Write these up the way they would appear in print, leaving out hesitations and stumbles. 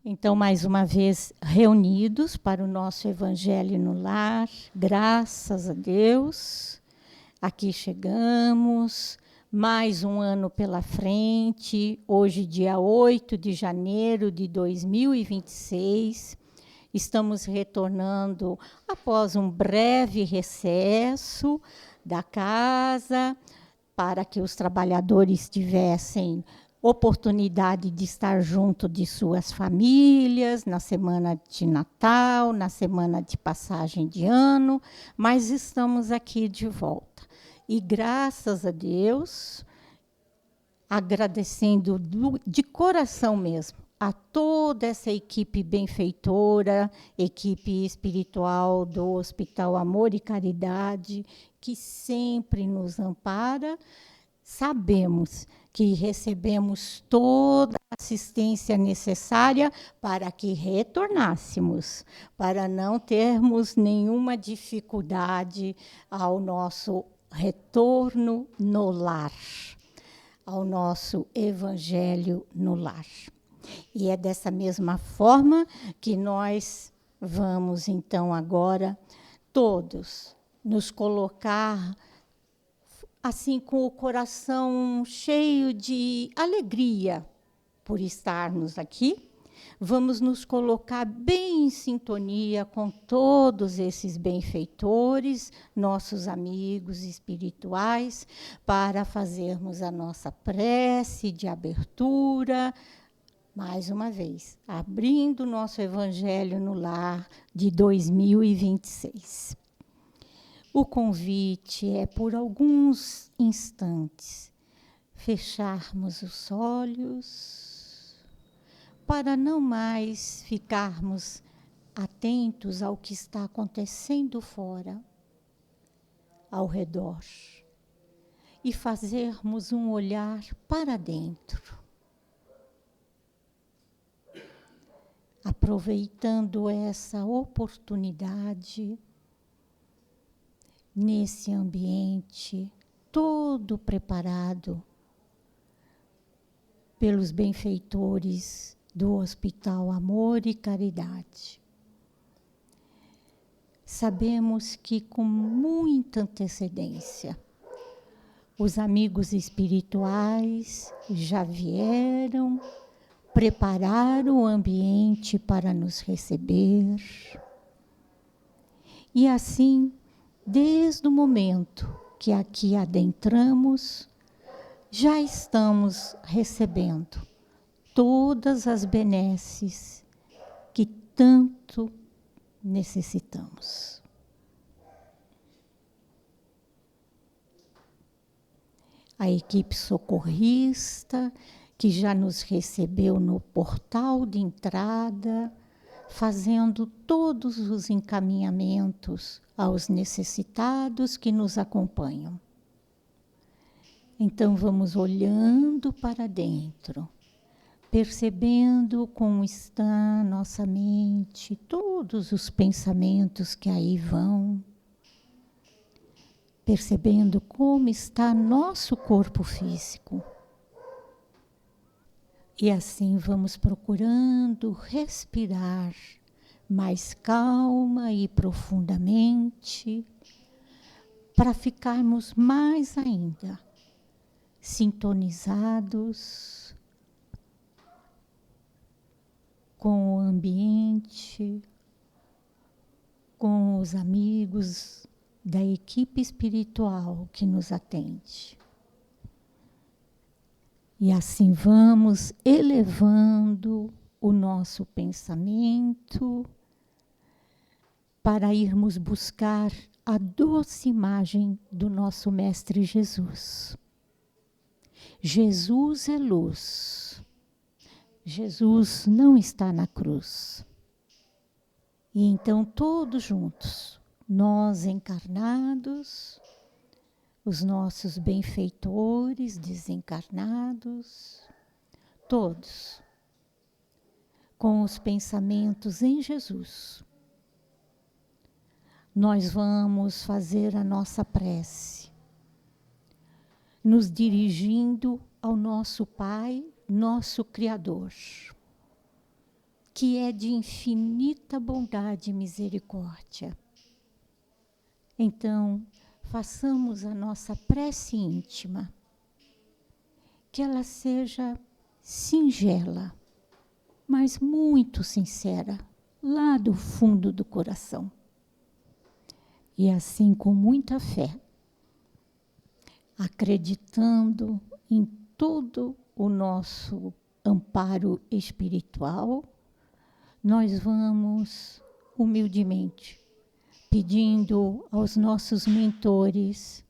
Então, mais uma vez, reunidos para o nosso Evangelho no Lar, graças a Deus, aqui chegamos, mais um ano pela frente, hoje, dia 8 de janeiro de 2026, estamos retornando após um breve recesso da casa, para que os trabalhadores tivessem oportunidade de estar junto de suas famílias, na semana de Natal, na semana de passagem de ano, mas estamos aqui de volta. E graças a Deus, agradecendo de coração mesmo a toda essa equipe benfeitora, equipe espiritual do Hospital Amor e Caridade, que sempre nos ampara. Sabemos que recebemos toda a assistência necessária para que retornássemos, para não termos nenhuma dificuldade ao nosso retorno no lar, ao nosso Evangelho no lar. E é dessa mesma forma que nós vamos, então, agora, todos, nos colocar assim, com o coração cheio de alegria por estarmos aqui, vamos nos colocar bem em sintonia com todos esses benfeitores, nossos amigos espirituais, para fazermos a nossa prece de abertura, mais uma vez, abrindo o nosso Evangelho no Lar de 2026. O convite é, por alguns instantes, fecharmos os olhos para não mais ficarmos atentos ao que está acontecendo fora, ao redor, e fazermos um olhar para dentro, aproveitando essa oportunidade, nesse ambiente todo preparado pelos benfeitores do Hospital Amor e Caridade. Sabemos que, com muita antecedência, os amigos espirituais já vieram, prepararam o ambiente para nos receber. E assim, desde o momento que aqui adentramos, já estamos recebendo todas as benesses que tanto necessitamos. A equipe socorrista, que já nos recebeu no portal de entrada, fazendo todos os encaminhamentos aos necessitados que nos acompanham. Então, vamos olhando para dentro, percebendo como está nossa mente, todos os pensamentos que aí vão, percebendo como está nosso corpo físico. E assim vamos procurando respirar mais calma e profundamente, para ficarmos mais ainda sintonizados com o ambiente, com os amigos da equipe espiritual que nos atende. E assim vamos elevando o nosso pensamento para irmos buscar a doce imagem do nosso Mestre Jesus. Jesus é luz. Jesus não está na cruz. E então todos juntos, nós encarnados, os nossos benfeitores desencarnados, todos, com os pensamentos em Jesus, nós vamos fazer a nossa prece, nos dirigindo ao nosso Pai, nosso Criador, que é de infinita bondade e misericórdia. Então, façamos a nossa prece íntima, que ela seja singela, mas muito sincera, lá do fundo do coração. E assim, com muita fé, acreditando em todo o nosso amparo espiritual, nós vamos humildemente pedindo aos nossos mentores,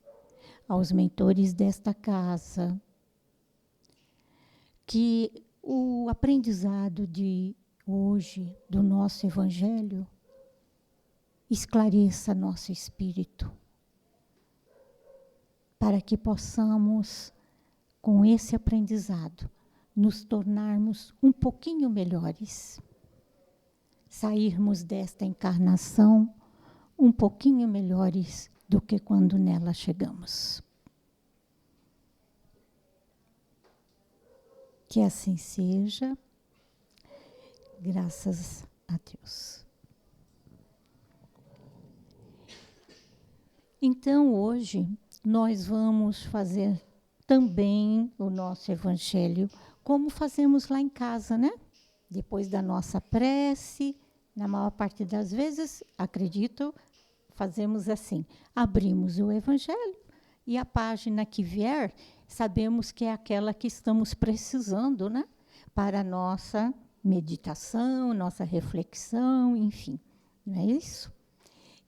aos mentores desta casa, que o aprendizado de hoje do nosso Evangelho esclareça nosso espírito, para que possamos, com esse aprendizado, nos tornarmos um pouquinho melhores, sairmos desta encarnação um pouquinho melhores do que quando nela chegamos. Que assim seja, graças a Deus. Então, hoje, nós vamos fazer também o nosso Evangelho, como fazemos lá em casa, né? Depois da nossa prece, na maior parte das vezes, acredito, fazemos assim, abrimos o Evangelho e a página que vier, sabemos que é aquela que estamos precisando, né? Para a nossa meditação, nossa reflexão, enfim, não é isso?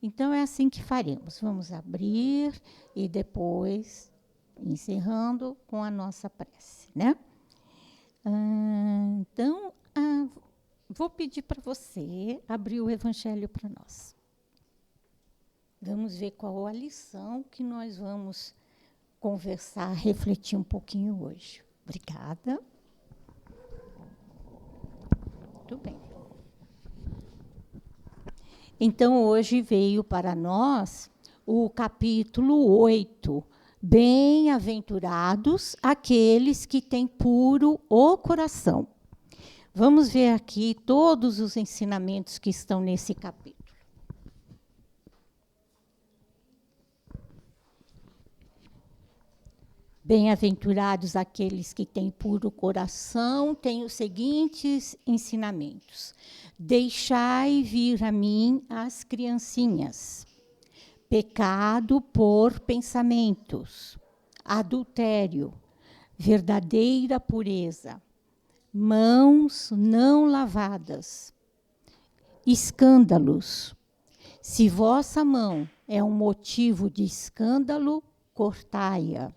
Então, é assim que faremos. Vamos abrir e depois, encerrando com a nossa prece, né? Então, vou pedir para você abrir o Evangelho para nós. Vamos ver qual a lição que nós vamos conversar, refletir um pouquinho hoje. Obrigada. Muito bem. Então, hoje veio para nós o capítulo 8. Bem-aventurados aqueles que têm puro o coração. Vamos ver aqui todos os ensinamentos que estão nesse capítulo. Bem-aventurados aqueles que têm puro coração, têm os seguintes ensinamentos. Deixai vir a mim as criancinhas. Pecado por pensamentos, adultério, verdadeira pureza, mãos não lavadas, escândalos. Se vossa mão é um motivo de escândalo, cortai-a.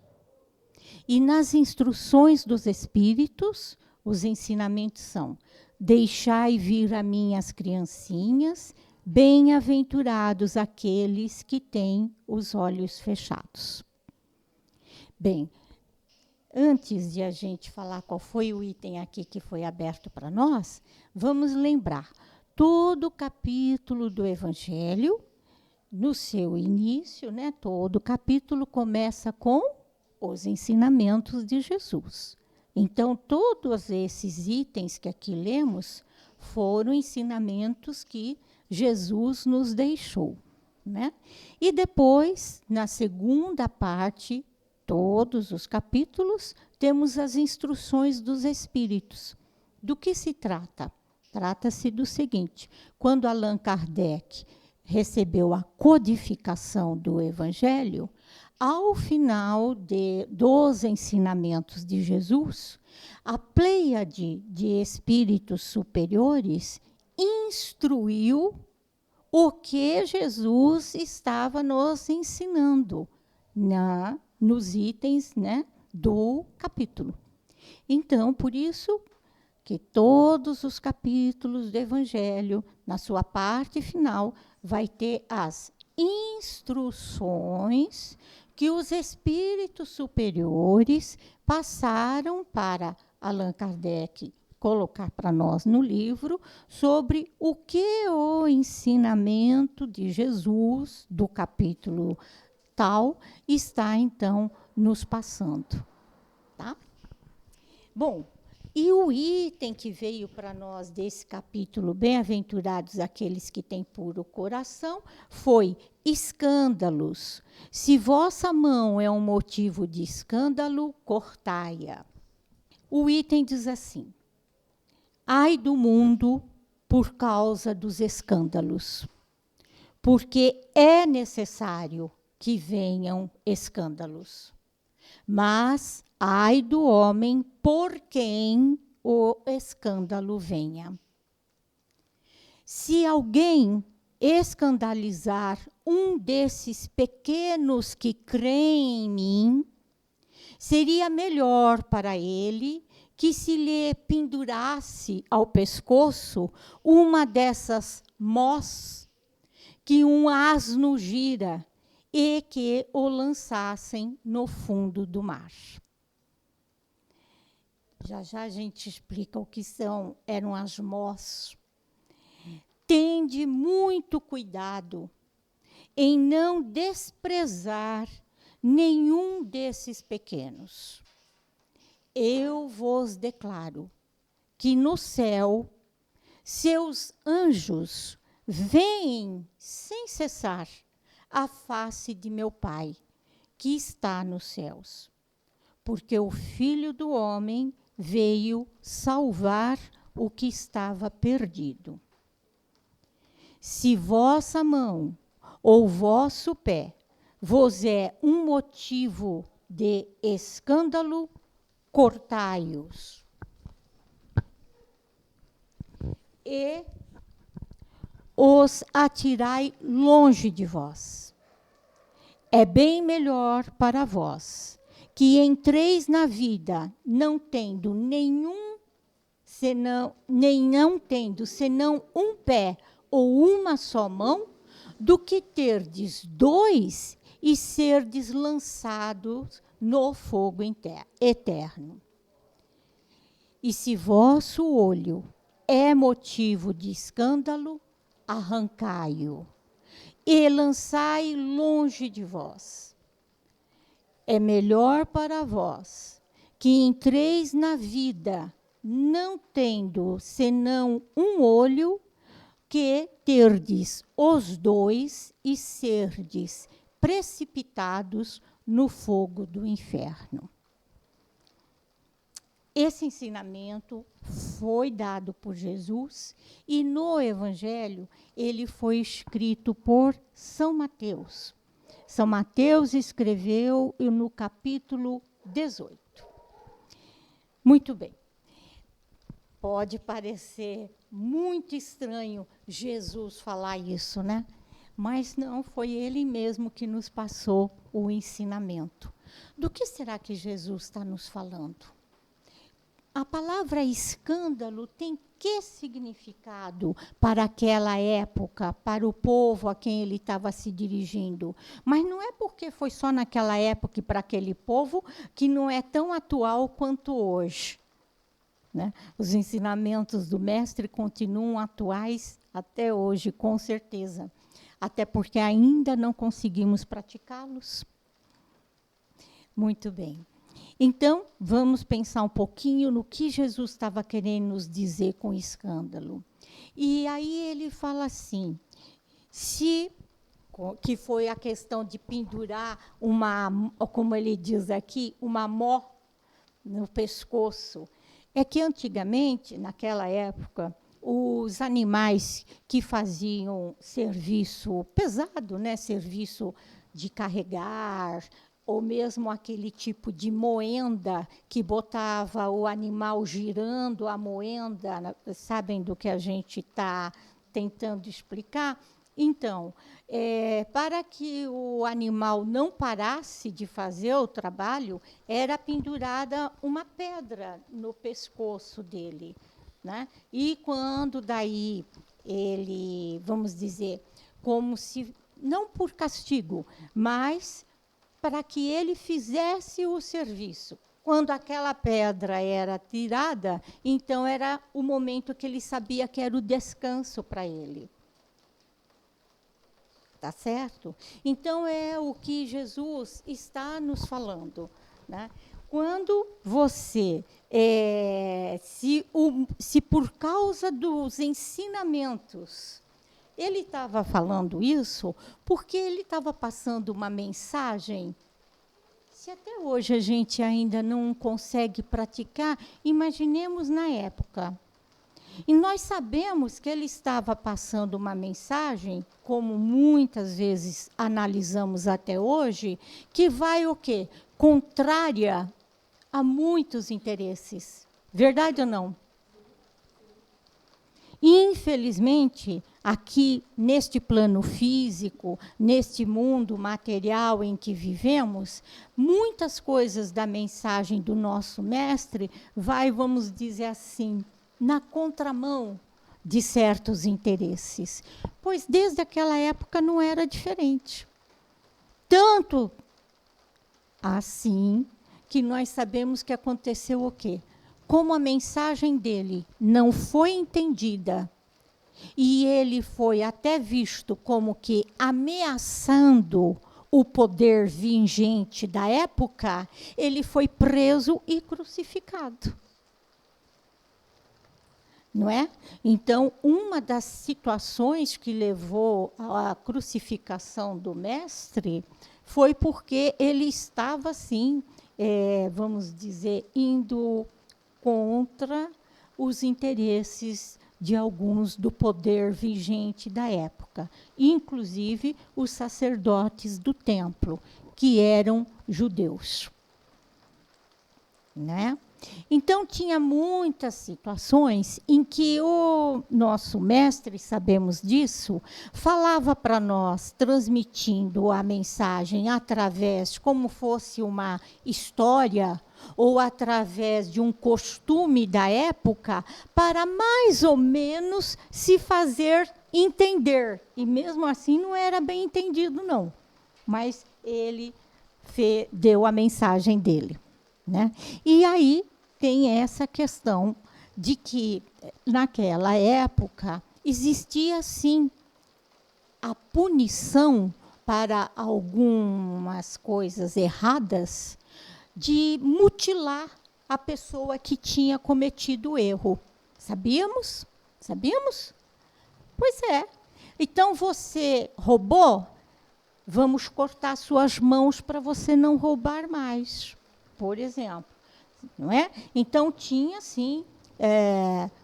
E nas instruções dos Espíritos, os ensinamentos são: deixai vir a mim as criancinhas, bem-aventurados aqueles que têm os olhos fechados. Bem, antes de a gente falar qual foi o item aqui que foi aberto para nós, vamos lembrar, todo o capítulo do Evangelho, no seu início, né, todo o capítulo começa com os ensinamentos de Jesus. Então, todos esses itens que aqui lemos foram ensinamentos que Jesus nos deixou, né? E depois, na segunda parte, todos os capítulos, temos as instruções dos Espíritos. Do que se trata? Trata-se do seguinte: quando Allan Kardec recebeu a codificação do Evangelho, ao final dos ensinamentos de Jesus, a pleiade de espíritos superiores instruiu o que Jesus estava nos ensinando nos itens, né, do capítulo. Então, por isso que todos os capítulos do Evangelho, na sua parte final, vai ter as instruções que os espíritos superiores passaram para Allan Kardec colocar para nós no livro sobre o que o ensinamento de Jesus, do capítulo tal, está, então, nos passando. Tá? Bom, E o item que veio para nós desse capítulo, bem-aventurados aqueles que têm puro coração, foi escândalos. Se vossa mão é um motivo de escândalo, cortai-a. O item diz assim: ai do mundo por causa dos escândalos, porque é necessário que venham escândalos. Mas ai do homem por quem o escândalo venha. Se alguém escandalizar um desses pequenos que creem em mim, seria melhor para ele que se lhe pendurasse ao pescoço uma dessas mós que um asno gira e que o lançassem no fundo do mar. Já já a gente explica o que eram as mós. Tende muito cuidado em não desprezar nenhum desses pequenos. Eu vos declaro que no céu seus anjos veem sem cessar a face de meu Pai, que está nos céus. Porque o Filho do Homem veio salvar o que estava perdido. Se vossa mão ou vosso pé vos é um motivo de escândalo, cortai-os. E os atirai longe de vós. É bem melhor para vós que entreis na vida não tendo senão um pé ou uma só mão, do que terdes dois e serdes lançados no fogo eterno. E se vosso olho é motivo de escândalo, arrancai-o e lançai longe de vós. É melhor para vós que entreis na vida não tendo senão um olho, que terdes os dois e serdes precipitados no fogo do inferno. Esse ensinamento foi dado por Jesus e no Evangelho ele foi escrito por São Mateus. São Mateus escreveu no capítulo 18. Muito bem. Pode parecer muito estranho Jesus falar isso, né? Mas não, foi ele mesmo que nos passou o ensinamento. Do que será que Jesus está nos falando? A palavra escândalo tem que significado para aquela época, para o povo a quem ele estava se dirigindo? Mas não é porque foi só naquela época e para aquele povo que não é tão atual quanto hoje. Né? Os ensinamentos do mestre continuam atuais até hoje, com certeza. Até porque ainda não conseguimos praticá-los. Muito bem. Então, vamos pensar um pouquinho no que Jesus estava querendo nos dizer com escândalo. E aí ele fala assim, que foi a questão de pendurar como ele diz aqui, uma mó no pescoço. É que antigamente, naquela época, os animais que faziam serviço pesado, né, serviço de carregar, ou mesmo aquele tipo de moenda que botava o animal girando a moenda, sabem do que a gente está tentando explicar? Então, para que o animal não parasse de fazer o trabalho, era pendurada uma pedra no pescoço dele, né? E quando daí ele, vamos dizer, como se, não por castigo, mas para que ele fizesse o serviço. Quando aquela pedra era tirada, então era o momento que ele sabia que era o descanso para ele. Tá certo? Então, é o que Jesus está nos falando. Né? quando você, se por causa dos ensinamentos, ele estava falando isso, porque ele estava passando uma mensagem. Se até hoje a gente ainda não consegue praticar, imaginemos na época. E nós sabemos que ele estava passando uma mensagem, como muitas vezes analisamos até hoje, que vai o quê? Contrária a muitos interesses. Verdade ou não? Infelizmente, aqui neste plano físico, neste mundo material em que vivemos, muitas coisas da mensagem do nosso mestre vai, vamos dizer assim, na contramão de certos interesses, pois desde aquela época não era diferente. Tanto assim que nós sabemos que aconteceu o quê? Como a mensagem dele não foi entendida e ele foi até visto como que ameaçando o poder vigente da época, ele foi preso e crucificado. Não é? Então, uma das situações que levou à crucificação do mestre foi porque ele estava, assim, vamos dizer, indo contra os interesses de alguns do poder vigente da época, inclusive os sacerdotes do templo, que eram judeus. Né? Então, tinha muitas situações em que o nosso mestre, sabemos disso, falava para nós, transmitindo a mensagem através, como fosse uma história, ou através de um costume da época, para mais ou menos se fazer entender. E mesmo assim não era bem entendido, não. Mas ele deu a mensagem dele. Né? E aí tem essa questão de que, naquela época, existia, sim, a punição para algumas coisas erradas de mutilar a pessoa que tinha cometido o erro. Sabíamos? Sabíamos? Pois é. Então, você roubou? Vamos cortar suas mãos para você não roubar mais. Por exemplo, não é? Então, tinha, sim,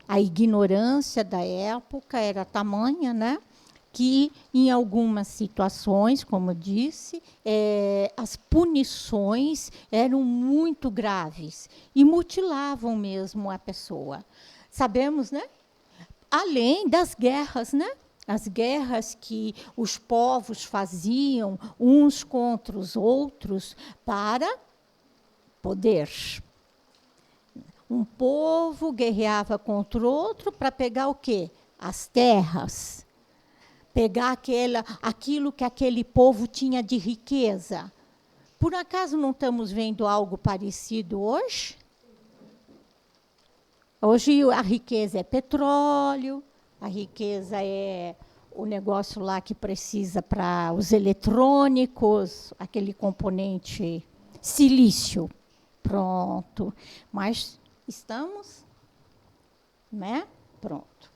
a ignorância da época era tamanha, né? Que, em algumas situações, como eu disse, as punições eram muito graves e mutilavam mesmo a pessoa. Sabemos, né? Além das guerras, né? As guerras que os povos faziam uns contra os outros para poder. Um povo guerreava contra o outro para pegar o quê? As terras. Pegar aquilo que aquele povo tinha de riqueza. Por acaso não estamos vendo algo parecido hoje? Hoje a riqueza é petróleo, a riqueza é o negócio lá que precisa para os eletrônicos, aquele componente silício. Pronto. Mas estamos, né? Pronto.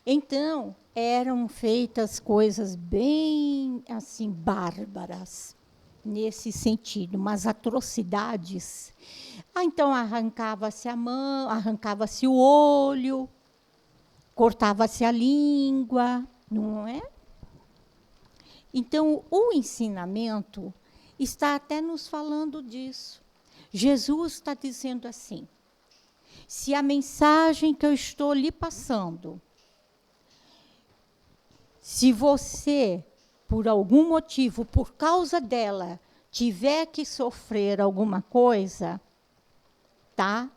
Então, eram feitas coisas bem, assim, bárbaras, nesse sentido, umas atrocidades. Então, arrancava-se a mão, arrancava-se o olho, cortava-se a língua, não é? Então, o ensinamento está até nos falando disso. Jesus está dizendo assim, se a mensagem que eu estou lhe passando, se você, por algum motivo, por causa dela, tiver que sofrer alguma coisa, tá?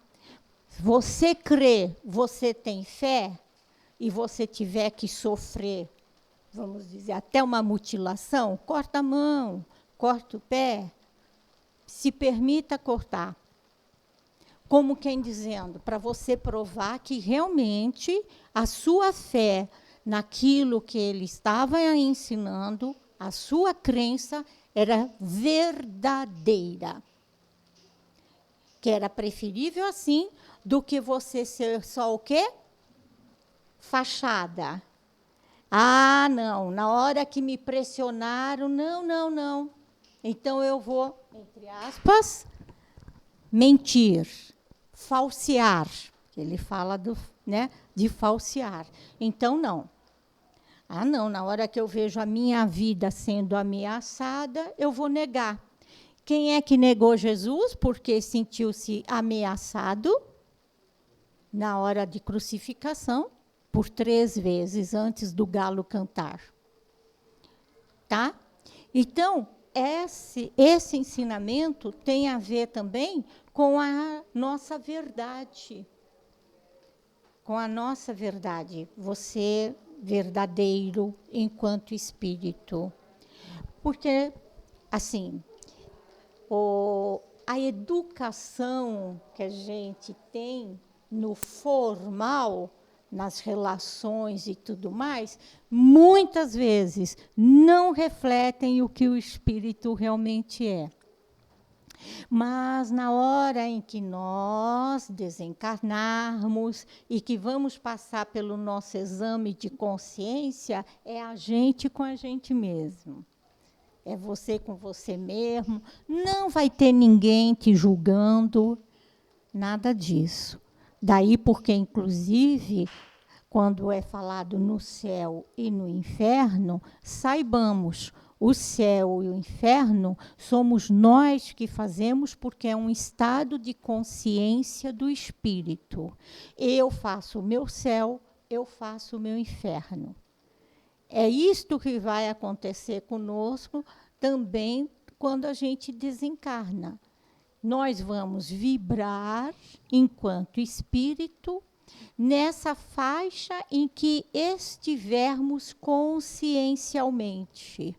Você crê, você tem fé, e você tiver que sofrer, vamos dizer, até uma mutilação, corta a mão, corta o pé, se permita cortar. Como quem dizendo, para você provar que realmente a sua fé naquilo que ele estava ensinando, a sua crença era verdadeira. que era preferível assim do que você ser só o quê? Fachada. Ah, não, na hora que me pressionaram, não. Então eu vou, entre aspas, mentir, falsear. Ele fala de falsear. Então, não. Ah, não, na hora que eu vejo a minha vida sendo ameaçada, eu vou negar. Quem é que negou Jesus porque sentiu-se ameaçado na hora de crucificação? Por 3 vezes antes do galo cantar. Tá? Então, esse ensinamento tem a ver também com a nossa verdade. Com a nossa verdade. Você verdadeiro enquanto espírito. Porque, assim, a educação que a gente tem no formal, nas relações e tudo mais, muitas vezes não refletem o que o espírito realmente é. Mas na hora em que nós desencarnarmos e que vamos passar pelo nosso exame de consciência, é a gente com a gente mesmo. É você com você mesmo. Não vai ter ninguém te julgando, nada disso. Daí porque, inclusive, quando é falado no céu e no inferno, saibamos, o céu e o inferno somos nós que fazemos porque é um estado de consciência do espírito. Eu faço o meu céu, eu faço o meu inferno. É isto que vai acontecer conosco também quando a gente desencarna. Nós vamos vibrar enquanto espírito nessa faixa em que estivermos consciencialmente.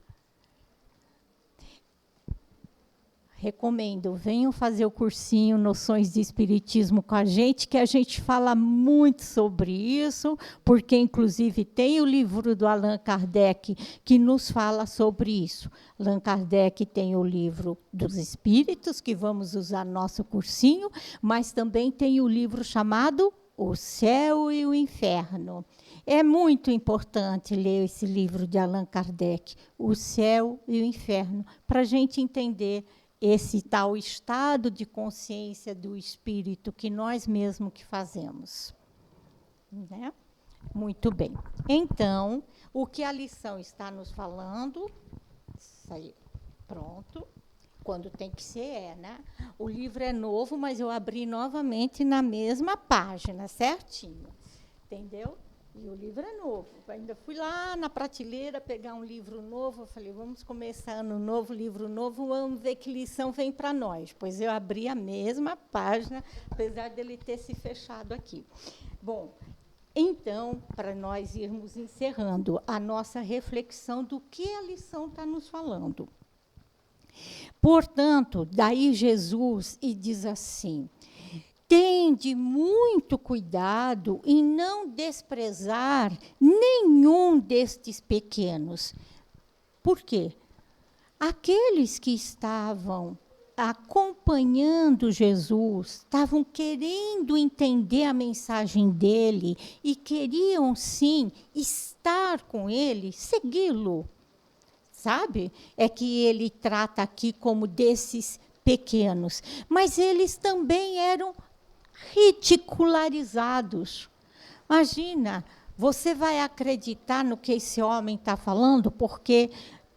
Recomendo, venham fazer o cursinho Noções de Espiritismo com a gente, que a gente fala muito sobre isso, porque, inclusive, tem o livro do Allan Kardec que nos fala sobre isso. Allan Kardec tem o livro dos Espíritos, que vamos usar no nosso cursinho, mas também tem o livro chamado O Céu e o Inferno. É muito importante ler esse livro de Allan Kardec, O Céu e o Inferno, para a gente entender esse tal estado de consciência do espírito que nós mesmos que fazemos. Né? Muito bem. Então, o que a lição está nos falando, isso aí, pronto, quando tem que ser, né? O livro é novo, mas eu abri novamente na mesma página, certinho. Entendeu? E o livro é novo. Ainda fui lá na prateleira pegar um livro novo. Eu falei, vamos começar ano novo, livro novo, vamos ver que lição vem para nós. Pois eu abri a mesma página, apesar dele ter se fechado aqui. Bom, então, para nós irmos encerrando a nossa reflexão do que a lição está nos falando. Portanto, daí Jesus e diz assim: tende muito cuidado em não desprezar nenhum destes pequenos. Por quê? Aqueles que estavam acompanhando Jesus, estavam querendo entender a mensagem dele e queriam, sim, estar com ele, segui-lo. Sabe? É que ele trata aqui como desses pequenos. Mas eles também eram ridicularizados. Imagina, você vai acreditar no que esse homem está falando, porque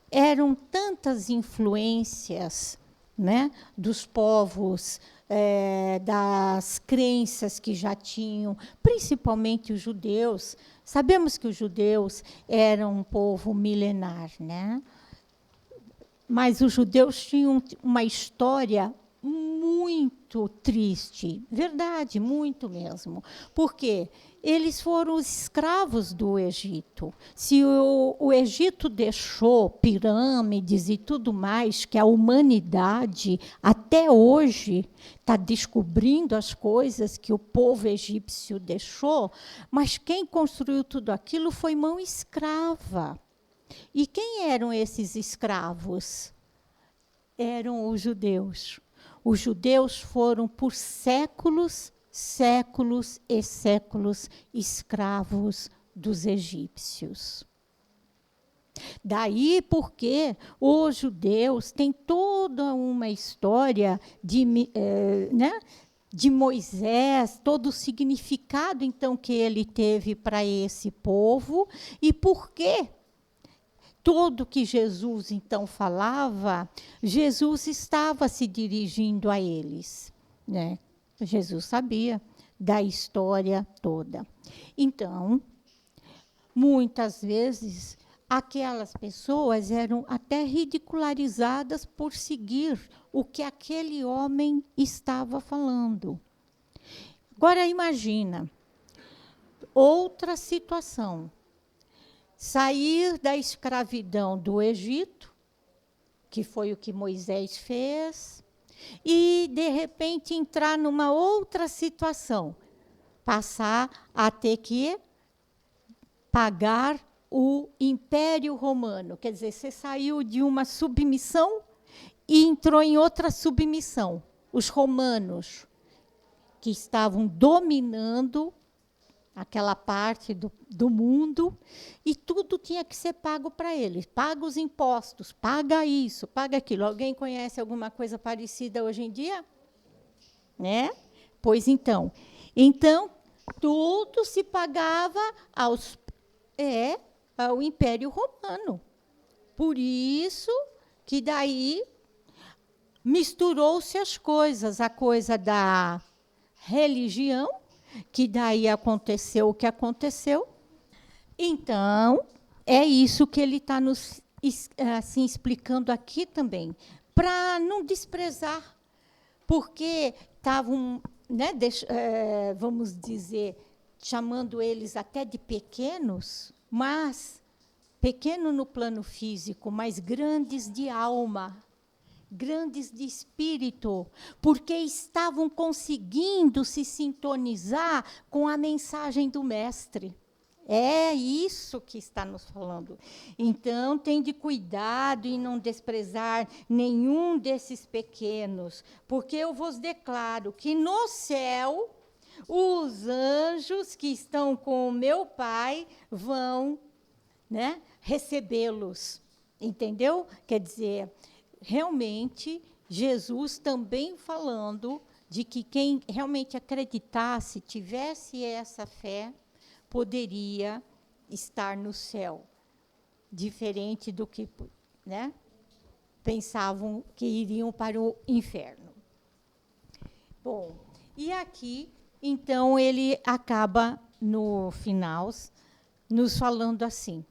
eram tantas influências, né, dos povos, das crenças que já tinham, principalmente os judeus. Sabemos que os judeus eram um povo milenar, né? Mas os judeus tinham uma história muito triste, verdade, muito mesmo. Por quê? Eles foram os escravos do Egito. Se o Egito deixou pirâmides e tudo mais, que a humanidade até hoje está descobrindo as coisas que o povo egípcio deixou, mas quem construiu tudo aquilo foi mão escrava. E quem eram esses escravos? Eram os judeus. os judeus foram por séculos, séculos e séculos escravos dos egípcios. Daí porque os judeus têm toda uma história de Moisés, todo o significado, então, que ele teve para esse povo, e por que tudo que Jesus, então, falava, Jesus estava se dirigindo a eles, né? Jesus sabia da história toda. Então, muitas vezes, aquelas pessoas eram até ridicularizadas por seguir o que aquele homem estava falando. Agora, imagina, outra situação. Sair da escravidão do Egito, que foi o que Moisés fez, e, de repente, entrar numa outra situação, passar a ter que pagar o Império Romano. Quer dizer, você saiu de uma submissão e entrou em outra submissão. Os romanos, que estavam dominando aquela parte do mundo, e tudo tinha que ser pago para eles. Paga os impostos, paga isso, paga aquilo. Alguém conhece alguma coisa parecida hoje em dia? Né? Pois então, tudo se pagava ao Império Romano. Por isso que daí misturou-se as coisas, a coisa da religião, que daí aconteceu o que aconteceu. Então, é isso que ele está nos assim, explicando aqui também, para não desprezar, porque estavam, né, vamos dizer, chamando eles até de pequenos, mas pequeno no plano físico, mas grandes de alma, grandes de espírito, porque estavam conseguindo se sintonizar com a mensagem do Mestre. É isso que está nos falando. Então, tende cuidado em não desprezar nenhum desses pequenos, porque eu vos declaro que no céu, os anjos que estão com o meu Pai vão, né, recebê-los. Entendeu? Quer dizer, realmente, Jesus também falando de que quem realmente acreditasse, tivesse essa fé, poderia estar no céu, diferente do que, né, pensavam que iriam para o inferno. Bom, e aqui, então, ele acaba, no final, nos falando assim,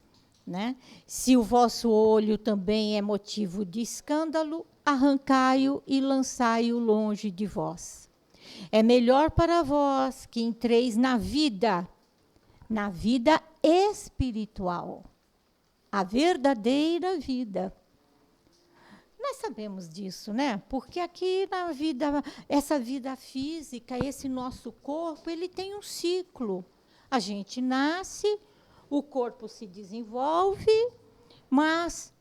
né? Se o vosso olho também é motivo de escândalo, arrancai-o e lançai-o longe de vós. É melhor para vós que entreis na vida espiritual, a verdadeira vida. Nós sabemos disso, né? Porque aqui na vida, essa vida física, esse nosso corpo, ele tem um ciclo. A gente nasce, o corpo se desenvolve, mas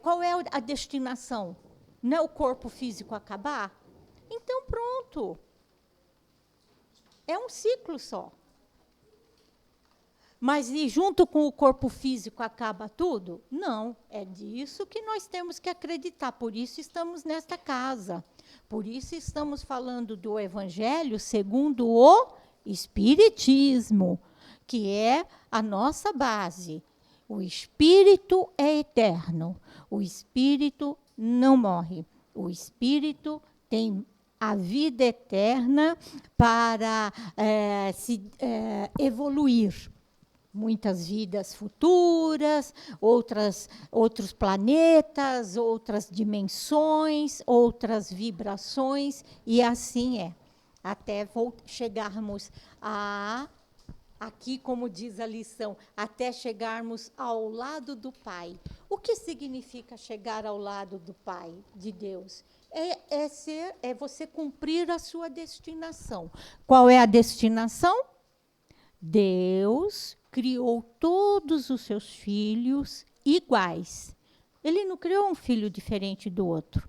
qual é a destinação? Não é o corpo físico acabar? Então, pronto. É um ciclo só. Mas e junto com o corpo físico acaba tudo? Não, é disso que nós temos que acreditar. Por isso estamos nesta casa. Por isso estamos falando do Evangelho segundo o Espiritismo, que é a nossa base. O Espírito é eterno. O Espírito não morre. O Espírito tem a vida eterna para evoluir. Muitas vidas futuras, outros planetas, outras dimensões, outras vibrações, e assim é. Até chegarmos aqui, como diz a lição, até chegarmos ao lado do Pai. O que significa chegar ao lado do Pai, de Deus? É você cumprir a sua destinação. Qual é a destinação? Deus criou todos os seus filhos iguais. Ele não criou um filho diferente do outro.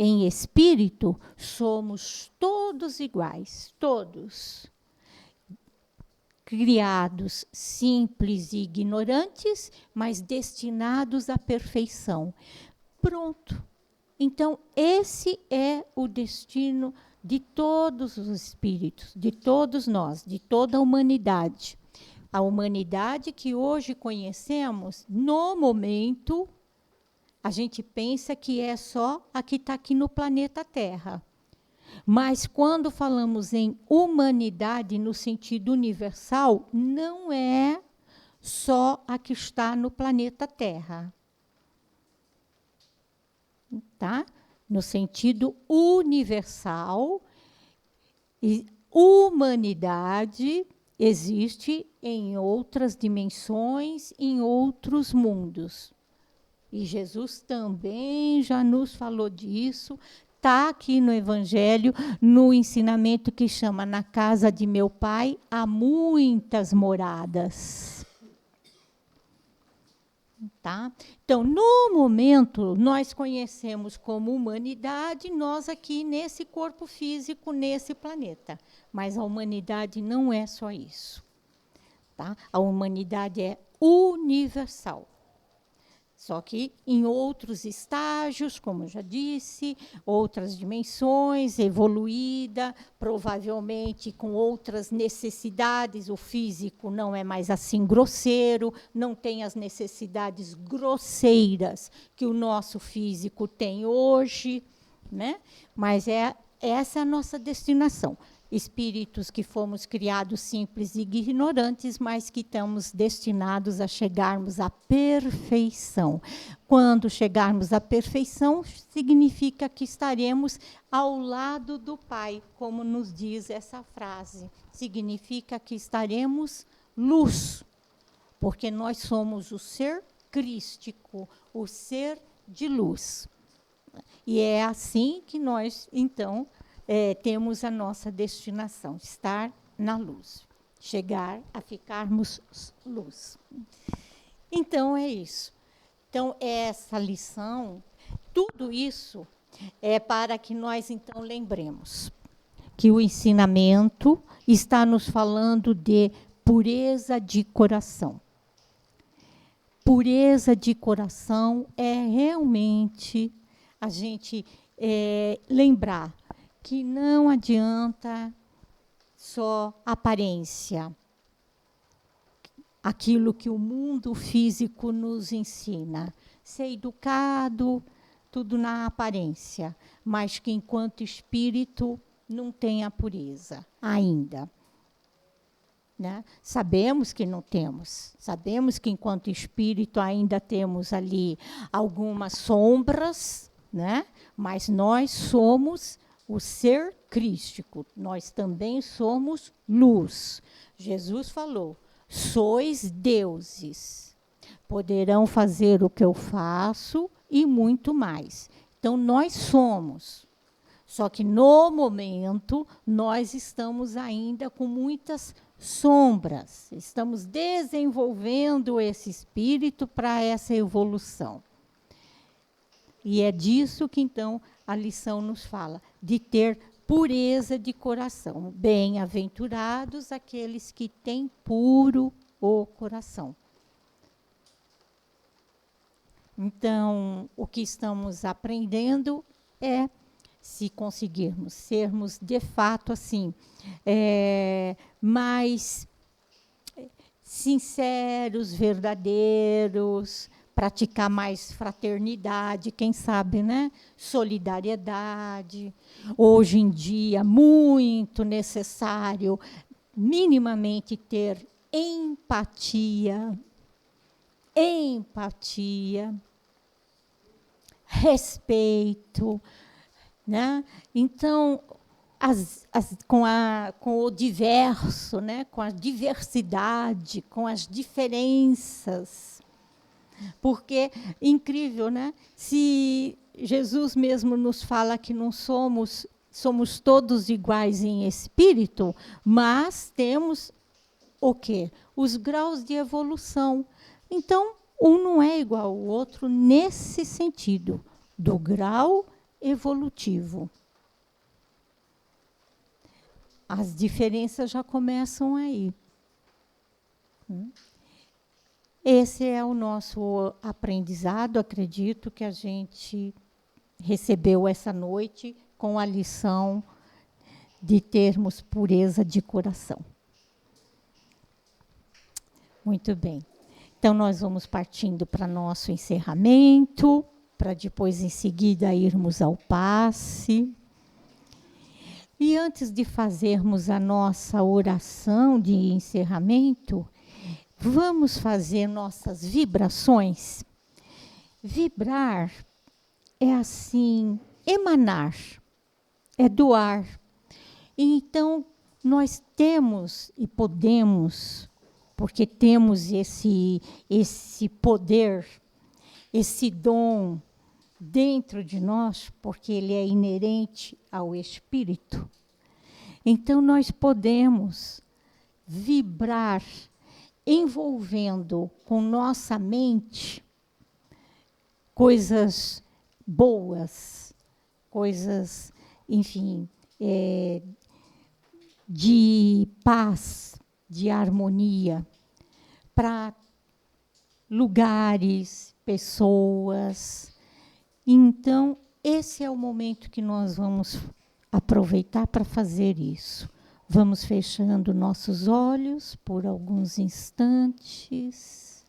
em espírito, somos todos iguais, todos. Criados simples e ignorantes, mas destinados à perfeição. Pronto. Então, esse é o destino de todos os espíritos, de todos nós, de toda a humanidade. A humanidade que hoje conhecemos, no momento, a gente pensa que é só a que está aqui no planeta Terra. Mas quando falamos em humanidade no sentido universal, não é só a que está no planeta Terra. Tá? No sentido universal, e humanidade existe em outras dimensões, em outros mundos. E Jesus também já nos falou disso, está aqui no Evangelho, no ensinamento que chama Na casa de meu Pai há muitas moradas. Tá? Então, no momento, nós conhecemos como humanidade, nós aqui nesse corpo físico, nesse planeta. Mas a humanidade não é só isso. Tá? A humanidade é universal. Só que em outros estágios, como eu já disse, outras dimensões, evoluída, provavelmente com outras necessidades. O físico não é mais assim grosseiro, não tem as necessidades grosseiras que o nosso físico tem hoje, né? Mas essa é a nossa destinação. Espíritos que fomos criados simples e ignorantes, mas que estamos destinados a chegarmos à perfeição. Quando chegarmos à perfeição, significa que estaremos ao lado do Pai, como nos diz essa frase. Significa que estaremos luz, porque nós somos o ser crístico, o ser de luz. E é assim que nós, então, temos a nossa destinação, estar na luz, chegar a ficarmos luz. Então, é isso. Então, essa lição, tudo isso é para que nós, então, lembremos que o ensinamento está nos falando de pureza de coração. Pureza de coração é realmente a gente lembrar que não adianta só aparência, aquilo que o mundo físico nos ensina. Ser educado, tudo na aparência, mas que enquanto espírito não tem a pureza ainda. Né? Sabemos que não temos, sabemos que enquanto espírito ainda temos ali algumas sombras, né? Mas nós somos o ser crístico, nós também somos luz. Jesus falou, sois deuses, poderão fazer o que eu faço e muito mais. Então, nós somos, só que no momento, nós estamos ainda com muitas sombras, estamos desenvolvendo esse espírito para essa evolução. E é disso que, então, a lição nos fala, de ter pureza de coração. Bem-aventurados aqueles que têm puro o coração. Então, o que estamos aprendendo é, se conseguirmos sermos, de fato, assim, mais sinceros, verdadeiros, praticar mais fraternidade, quem sabe, né? Solidariedade. Hoje em dia, muito necessário, minimamente, ter empatia, respeito, né? Então, com o diverso, né? Com a diversidade, com as diferenças. Porque, incrível, né? Se Jesus mesmo nos fala que não somos todos iguais em espírito, mas temos o quê? Os graus de evolução. Então, um não é igual ao outro nesse sentido, do grau evolutivo. As diferenças já começam aí. Esse é o nosso aprendizado, acredito que a gente recebeu essa noite com a lição de termos pureza de coração. Muito bem. Então, nós vamos partindo para nosso encerramento, para depois, em seguida, irmos ao passe. E antes de fazermos a nossa oração de encerramento, vamos fazer nossas vibrações. Vibrar é assim, emanar, é doar. Então, nós temos e podemos, porque temos esse poder, esse dom dentro de nós, porque ele é inerente ao espírito. Então, nós podemos vibrar, envolvendo com nossa mente coisas boas, coisas, enfim, de paz, de harmonia, para lugares, pessoas. Então, esse é o momento que nós vamos aproveitar para fazer isso. Vamos fechando nossos olhos por alguns instantes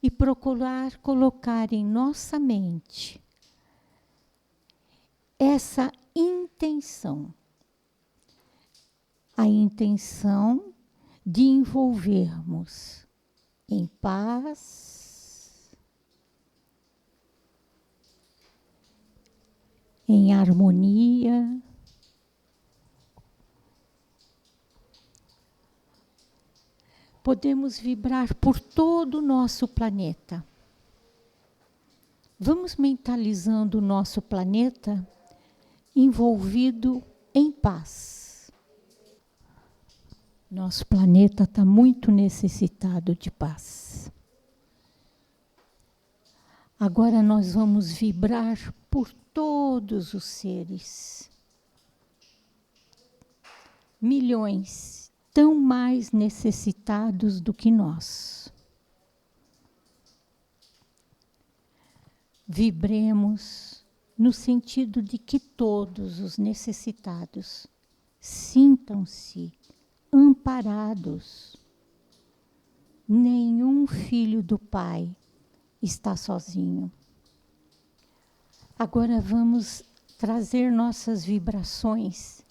e procurar colocar em nossa mente essa intenção. A intenção de envolvermos em paz, em harmonia, podemos vibrar por todo o nosso planeta. Vamos mentalizando o nosso planeta envolvido em paz. Nosso planeta está muito necessitado de paz. Agora nós vamos vibrar por todos os seres. Milhões, tão mais necessitados do que nós. Vibremos no sentido de que todos os necessitados sintam-se amparados. Nenhum filho do Pai está sozinho. Agora vamos trazer nossas vibrações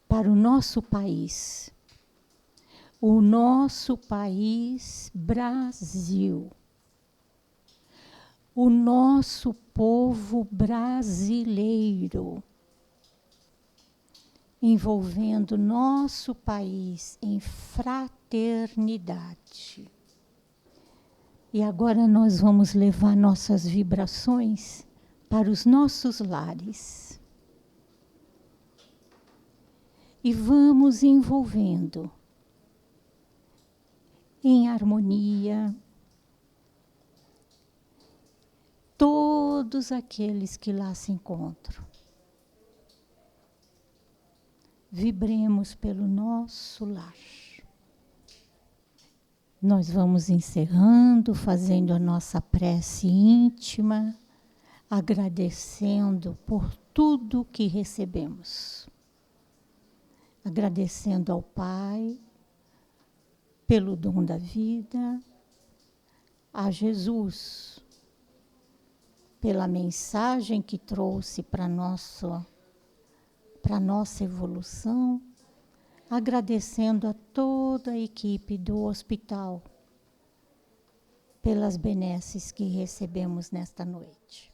para o nosso país. O nosso país, Brasil. O nosso povo brasileiro. Envolvendo nosso país em fraternidade. E agora nós vamos levar nossas vibrações para os nossos lares. E vamos envolvendo em harmonia todos aqueles que lá se encontram. Vibremos pelo nosso lar. Nós vamos encerrando, fazendo a nossa prece íntima, agradecendo por tudo que recebemos. Agradecendo ao Pai pelo dom da vida, a Jesus pela mensagem que trouxe para nossa evolução, agradecendo a toda a equipe do hospital pelas benesses que recebemos nesta noite.